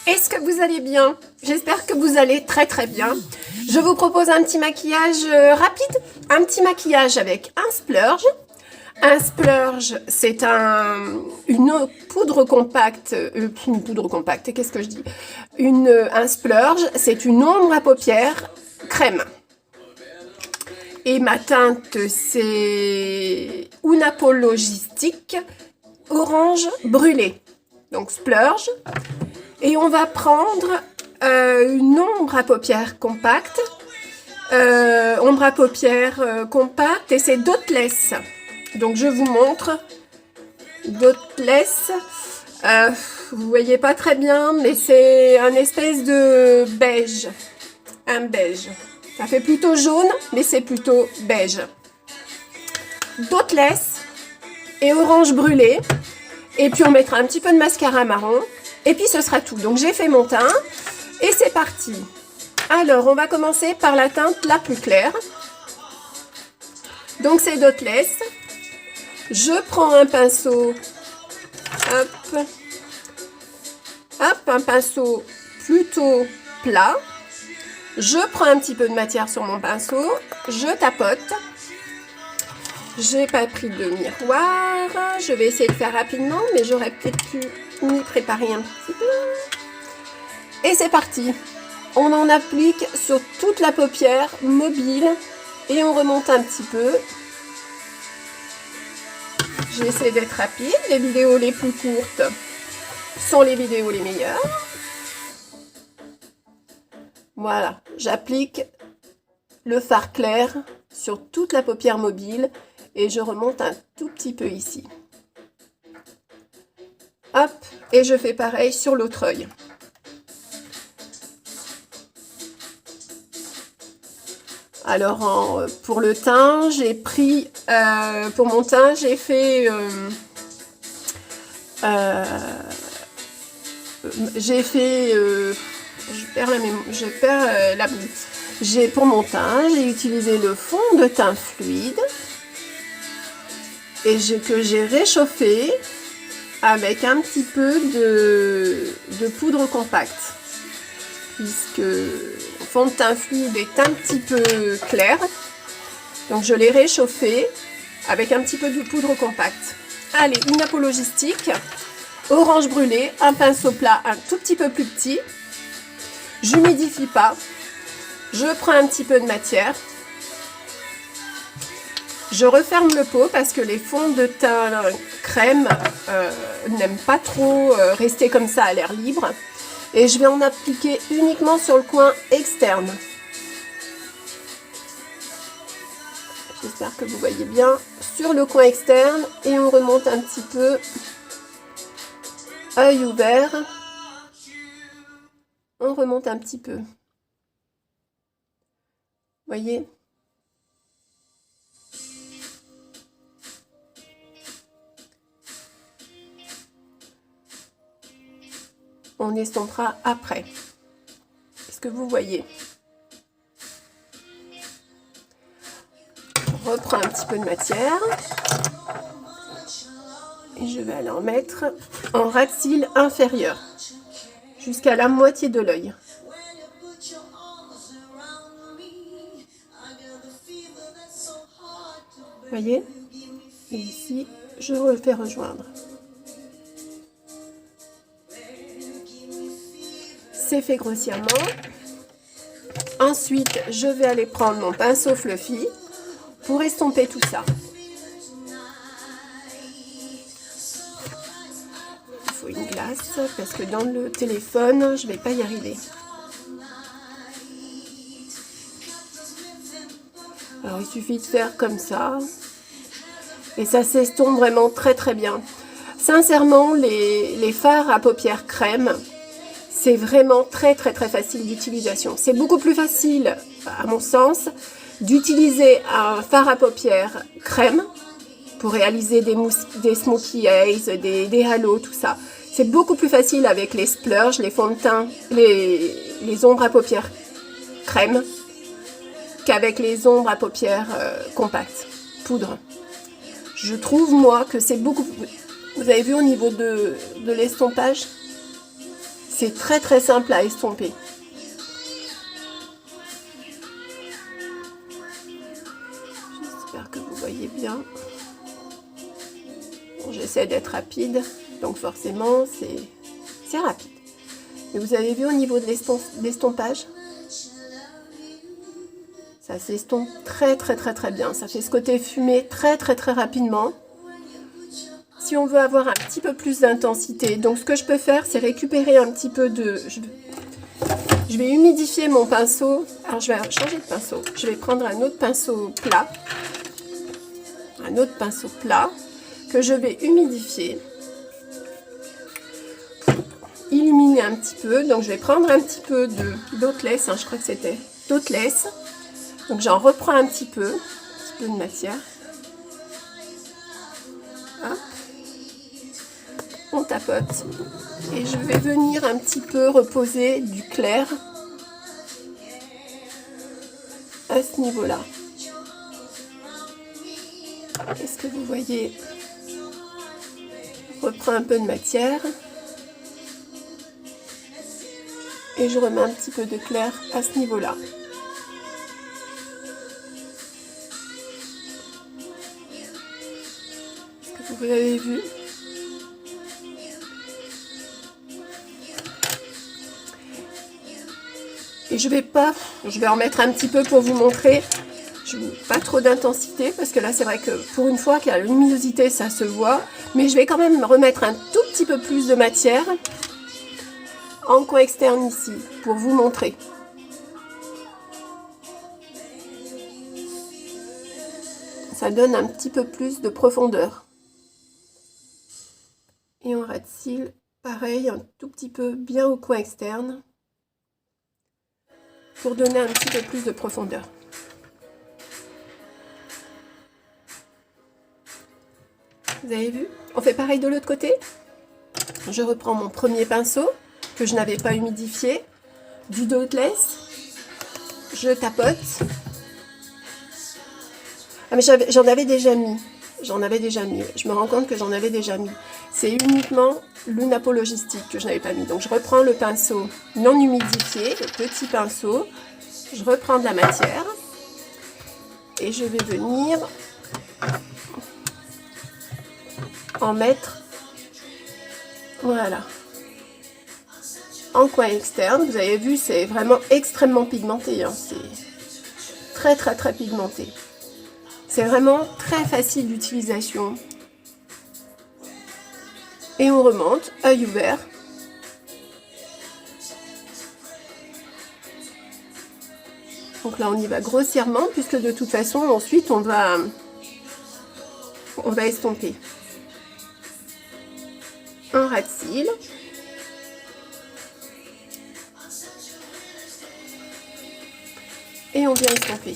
Est-ce que vous allez bien? J'espère que vous allez très très bien. Je vous propose un petit maquillage rapide, un petit maquillage avec un splurge. Un splurge, c'est une poudre compacte, qu'est-ce que je dis? Un splurge, c'est une ombre à paupières crème. Et ma teinte, c'est Unapologistique orange brûlé. Donc splurge. Et on va prendre une ombre à paupières compacte. Compacte et c'est Dotless. Donc je vous montre. Dotless. Vous voyez pas très bien, mais c'est un espèce de beige. Un beige. Ça fait plutôt jaune, mais c'est plutôt beige. Dotless et orange brûlé. Et puis on mettra un petit peu de mascara marron. Et puis ce sera tout. Donc j'ai fait mon teint. Et c'est parti. Alors on va commencer par la teinte la plus claire. Donc c'est Dotless. Je prends un pinceau. Hop. Hop, un pinceau plutôt plat. Je prends un petit peu de matière sur mon pinceau. Je tapote. J'ai pas pris de miroir. Je vais essayer de faire rapidement, mais j'aurais peut-être pu m'y préparer un petit peu. Et c'est parti. On en applique sur toute la paupière mobile et on remonte un petit peu. J'essaie d'être rapide. Les vidéos les plus courtes sont les vidéos les meilleures. Voilà, j'applique le fard clair sur toute la paupière mobile et je remonte un tout petit peu ici. Hop, et je fais pareil sur l'autre œil. Alors, pour le teint, j'ai pris, pour mon teint, j'ai fait, pour mon teint, j'ai utilisé le fond de teint fluide et que j'ai réchauffé avec un petit peu de poudre compacte, puisque le fond de teint fluide est un petit peu clair, donc je l'ai réchauffé avec un petit peu de poudre compacte. Allez, Unapologistique, orange brûlé, un pinceau plat un tout petit peu plus petit. J'humidifie pas. Je prends un petit peu de matière. Je referme le pot parce que les fonds de teint crème n'aiment pas trop rester comme ça à l'air libre. Et je vais en appliquer uniquement sur le coin externe. J'espère que vous voyez bien. Sur le coin externe et on remonte un petit peu. Œil ouvert. On remonte un petit peu. Voyez? On estompera après. Est-ce que vous voyez? On reprend un petit peu de matière. Et je vais aller en mettre en ras de cils inférieur. Jusqu'à la moitié de l'œil. Voyez? Et ici, je le fais rejoindre. C'est fait grossièrement. Ensuite, je vais aller prendre mon pinceau fluffy pour estomper tout ça. Il faut une glace parce que dans le téléphone, je ne vais pas y arriver. Alors, il suffit de faire comme ça. Et ça s'estompe vraiment très très bien. Sincèrement, les fards à paupières crème, c'est vraiment très très très facile d'utilisation. C'est beaucoup plus facile, à mon sens, d'utiliser un fard à paupières crème pour réaliser des smokey eyes, des halos, tout ça. C'est beaucoup plus facile avec les splurges, les fonds de teint, les ombres à paupières crème qu'avec les ombres à paupières compactes, poudre. Je trouve, moi, que c'est beaucoup... Vous avez vu au niveau de l'estompage? c'est très très simple à estomper. J'espère que vous voyez bien. Bon, j'essaie d'être rapide, donc forcément c'est rapide. Et vous avez vu au niveau de l'estompage, ça s'estompe très très très très bien. Ça fait ce côté fumé très très très rapidement. Si on veut avoir un petit peu plus d'intensité, donc ce que je peux faire, c'est récupérer un petit peu de... Je vais humidifier mon pinceau. Alors je vais changer de pinceau. Je vais prendre un autre pinceau plat. Un autre pinceau plat que je vais humidifier. Illuminer un petit peu. Donc je vais prendre un petit peu d'Hôtelesse. Je crois que c'était d'Hôtelesse. Donc j'en reprends un petit peu de matière. Hop. On tapote. Et je vais venir un petit peu reposer du clair à ce niveau-là. Est-ce que vous voyez? Je reprends un peu de matière. Et je remets un petit peu de clair à ce niveau-là. Est-ce que vous avez vu? Et je vais en mettre un petit peu pour vous montrer. Pas trop d'intensité, parce que là c'est vrai que pour une fois qu'il y a la luminosité, ça se voit. Mais je vais quand même remettre un tout petit peu plus de matière en coin externe ici, pour vous montrer. Ça donne un petit peu plus de profondeur. Et en ras de cils, pareil, un tout petit peu bien au coin externe, pour donner un petit peu plus de profondeur. Vous avez vu? On fait pareil de l'autre côté. Je reprends mon premier pinceau, que je n'avais pas humidifié, du Hôtelesse. Je tapote. Ah mais j'en avais déjà mis. Je me rends compte que j'en avais déjà mis. C'est uniquement l'unapologistique que je n'avais pas mis. Donc je reprends le pinceau non humidifié, le petit pinceau. Je reprends de la matière. Et je vais venir en mettre, voilà, en coin externe. Vous avez vu, c'est vraiment extrêmement pigmenté, hein. C'est très très très pigmenté. C'est vraiment très facile d'utilisation. Et on remonte, œil ouvert. Donc là on y va grossièrement, puisque de toute façon ensuite on va estomper. Un ras de cils. Et on vient estomper.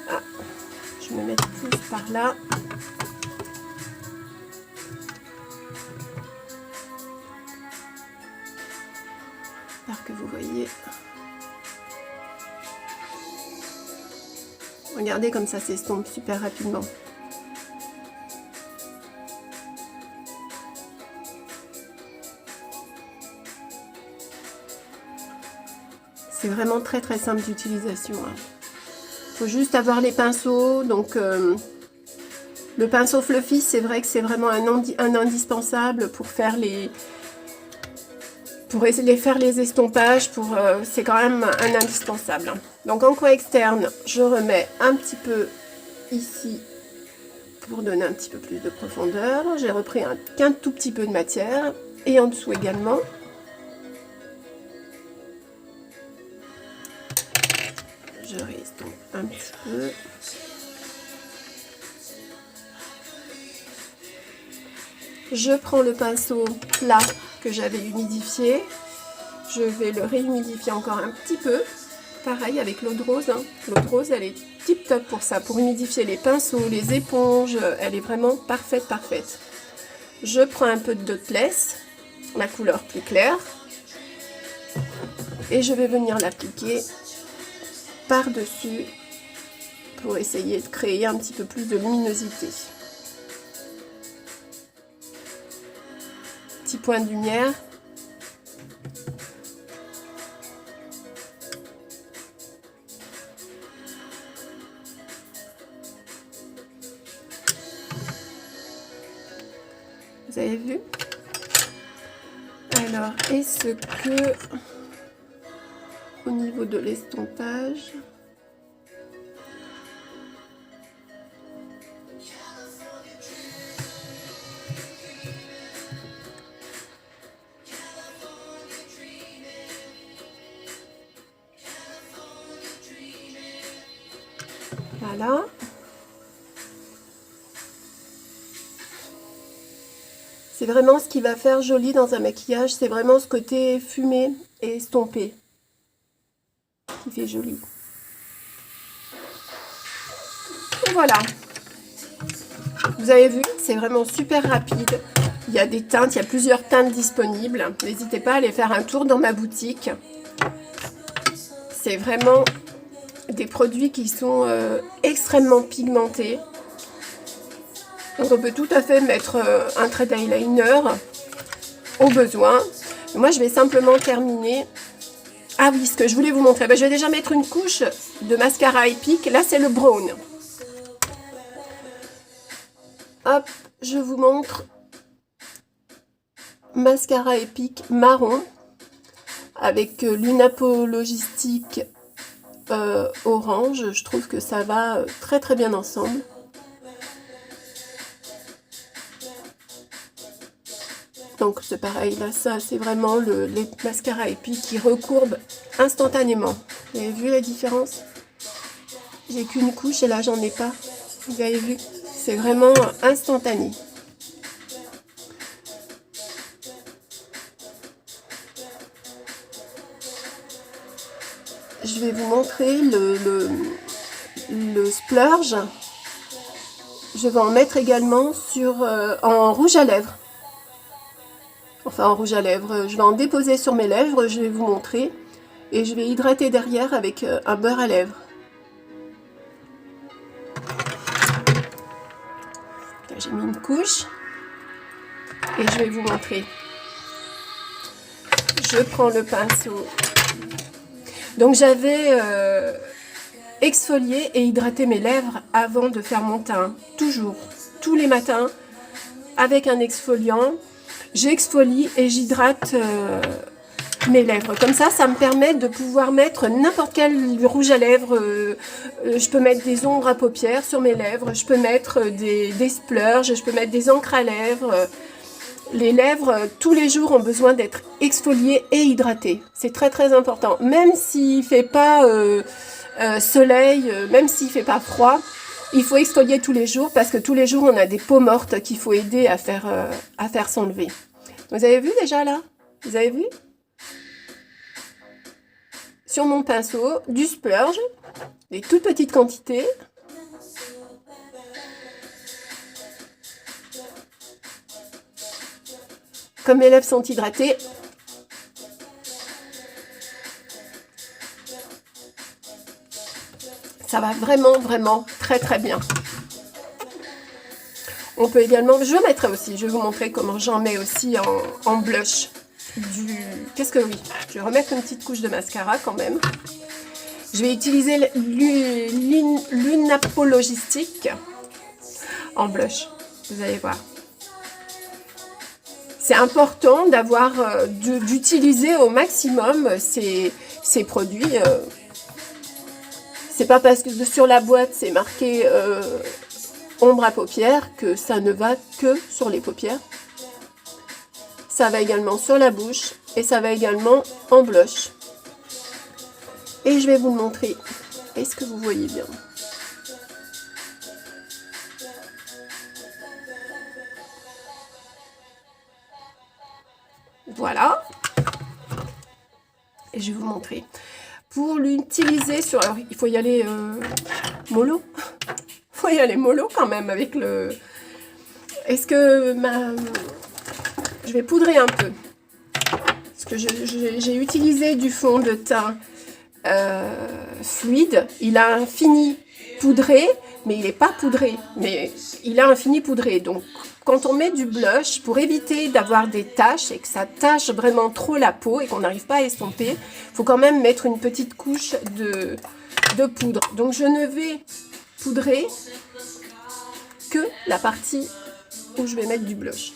Ah, je vais me mettre plus par là. J'espère que vous voyez. Regardez comme ça s'estompe super rapidement. C'est vraiment très très simple d'utilisation. Il faut juste avoir les pinceaux. Donc le pinceau fluffy, c'est vrai que c'est vraiment un indispensable pour faire les estompages. C'est quand même un indispensable. Donc en coin externe, je remets un petit peu ici pour donner un petit peu plus de profondeur. J'ai repris qu'un tout petit peu de matière et en dessous également. Je restompe un petit peu. Je prends le pinceau plat que j'avais humidifié. Je vais le réhumidifier encore un petit peu. Pareil avec l'eau de rose. Hein. L'eau de rose, elle est tip top pour ça, pour humidifier les pinceaux, les éponges. Elle est vraiment parfaite, parfaite. Je prends un peu de Hôtelesse, la couleur plus claire. Et je vais venir l'appliquer par-dessus pour essayer de créer un petit peu plus de luminosité. petits points de lumière. Vous avez vu? Alors, est-ce que au niveau de l'estompage, voilà. C'est vraiment ce qui va faire joli dans un maquillage, c'est vraiment ce côté fumé et estompé qui fait joli. Et voilà. Vous avez vu, c'est vraiment super rapide. Il y a des teintes, il y a plusieurs teintes disponibles. N'hésitez pas à aller faire un tour dans ma boutique. C'est vraiment des produits qui sont extrêmement pigmentés. Donc on peut tout à fait mettre un trait d'eyeliner au besoin. Moi je vais simplement terminer. Ah oui, ce que je voulais vous montrer. Ben, je vais déjà mettre une couche de mascara Epic. Là c'est le brown. Hop, je vous montre. Mascara Epic marron. Avec l'Unapologistique orange. Je trouve que ça va très très bien ensemble. Donc c'est pareil, là ça c'est vraiment les mascaras Epic qui recourbent instantanément. Vous avez vu la différence? J'ai qu'une couche et là j'en ai pas. Vous avez vu? C'est vraiment instantané. Je vais vous montrer le splurge. Je vais en mettre également sur en rouge à lèvres. Enfin en rouge à lèvres, je vais en déposer sur mes lèvres, je vais vous montrer. Et je vais hydrater derrière avec un beurre à lèvres. J'ai mis une couche. Et je vais vous montrer. Je prends le pinceau. Donc j'avais exfolié et hydraté mes lèvres avant de faire mon teint. Toujours, tous les matins, avec un exfoliant. J'exfolie et j'hydrate mes lèvres. Comme ça, ça me permet de pouvoir mettre n'importe quel rouge à lèvres. Je peux mettre des ombres à paupières sur mes lèvres. Je peux mettre des splurges. Je peux mettre des encres à lèvres. Les lèvres, tous les jours, ont besoin d'être exfoliées et hydratées. C'est très très important. Même s'il ne fait pas soleil, même s'il ne fait pas froid, il faut exfolier tous les jours parce que tous les jours, on a des peaux mortes qu'il faut aider à faire s'enlever. Vous avez vu déjà là? Vous avez vu? Sur mon pinceau, du splurge, des toutes petites quantités. Comme mes lèvres sont hydratées, ça va vraiment, vraiment très très bien. On peut également, je mettrai aussi, je vais vous montrer comment j'en mets aussi en blush. Qu'est-ce que oui, je vais remettre une petite couche de mascara quand même. Je vais utiliser l'Unapologistique en blush, vous allez voir. C'est important d'utiliser au maximum ces produits. C'est pas parce que sur la boîte c'est marqué ombre à paupières que ça ne va que sur les paupières. Ça va également sur la bouche et ça va également en blush. Et je vais vous le montrer. Est-ce que vous voyez bien? Voilà. Et je vais vous montrer. Pour l'utiliser sur... Alors, il faut y aller mollo. Il faut y aller mollo quand même avec le... Est-ce que je vais poudrer un peu. Parce que j'ai utilisé du fond de teint fluide. Il a un fini poudré, mais il n'est pas poudré. Mais il a un fini poudré. Donc, quand on met du blush, pour éviter d'avoir des taches et que ça tache vraiment trop la peau et qu'on n'arrive pas à estomper, il faut quand même mettre une petite couche de poudre. Donc je ne vais poudrer que la partie où je vais mettre du blush.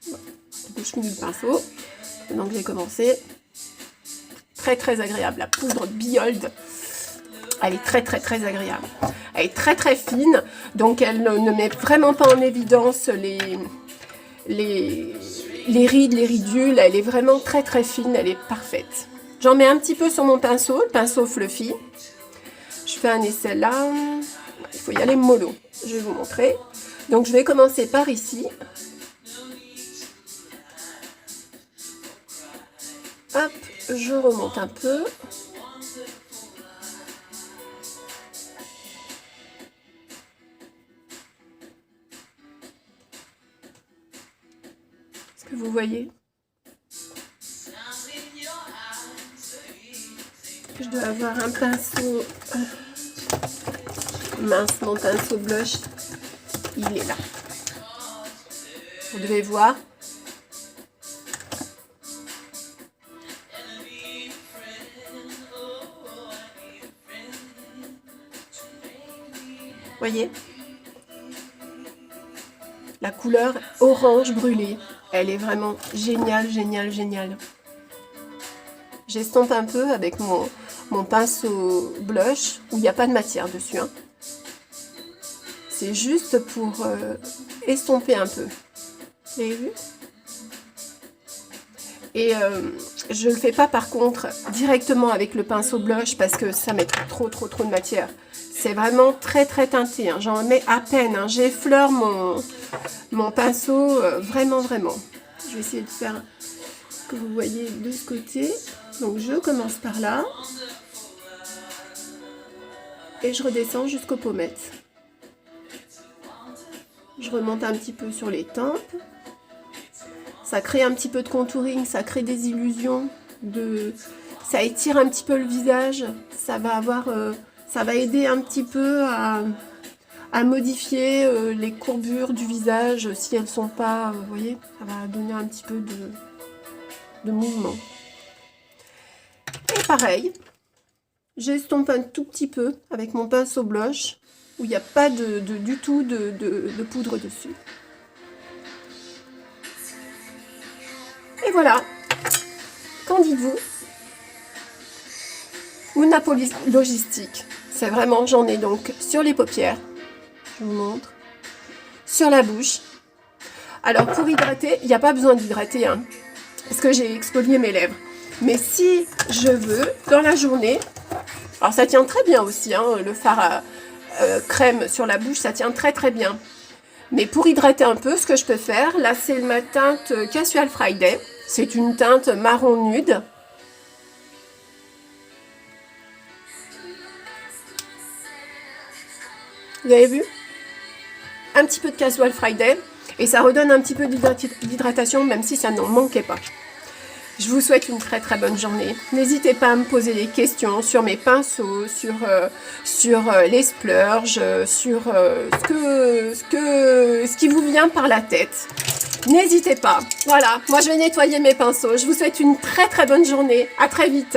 Du coup, je finis le pinceau. Donc j'ai commencé. Très très agréable. La poudre Behold, elle est très très très agréable. Elle est très très fine, donc elle ne met vraiment pas en évidence les rides, les ridules. Elle est vraiment très très fine, elle est parfaite. J'en mets un petit peu sur mon pinceau, le pinceau Fluffy. Je fais un essai là. Il faut y aller mollo. Je vais vous montrer. Donc je vais commencer par ici. Hop, je remonte un peu. Est-ce que vous voyez? Je dois avoir un pinceau. Mince, mon pinceau blush, il est là. Vous devez voir. Voyez? La couleur orange brûlé. Elle est vraiment géniale, géniale, géniale. J'estompe un peu avec mon pinceau blush où il n'y a pas de matière dessus. Hein. C'est juste pour estomper un peu. Vous avez vu? Et je ne le fais pas par contre directement avec le pinceau blush parce que ça met trop de matière. C'est vraiment très très teinté. Hein. J'en mets à peine. Hein. J'effleure mon pinceau vraiment. Je vais essayer de faire que vous voyez de ce côté. Donc je commence par là. Et je redescends jusqu'aux pommettes. Je remonte un petit peu sur les tempes. Ça crée un petit peu de contouring, ça crée des illusions. Ça étire un petit peu le visage. Ça va aider un petit peu à modifier les courbures du visage si elles ne sont pas, vous voyez, ça va donner un petit peu de mouvement. Et pareil, j'estompe un tout petit peu avec mon pinceau blush où il n'y a pas du tout de poudre dessus. Et voilà, qu'en dites-vous? Una Logistique, c'est vraiment, j'en ai donc sur les paupières, je vous montre, sur la bouche. Alors pour hydrater, il n'y a pas besoin d'hydrater, hein, parce que j'ai exfolié mes lèvres. Mais si je veux, dans la journée, alors ça tient très bien aussi, hein, le fard à crème sur la bouche, ça tient très bien. Mais pour hydrater un peu, ce que je peux faire, là c'est ma teinte Casual Friday. C'est une teinte marron nude. Vous avez vu? Un petit peu de Casual Friday. Et ça redonne un petit peu d'hydratation, même si ça n'en manquait pas. Je vous souhaite une très bonne journée. N'hésitez pas à me poser des questions sur mes pinceaux, sur les splurges, sur ce qui vous vient par la tête. N'hésitez pas. Voilà, moi je vais nettoyer mes pinceaux. Je vous souhaite une très bonne journée. À très vite.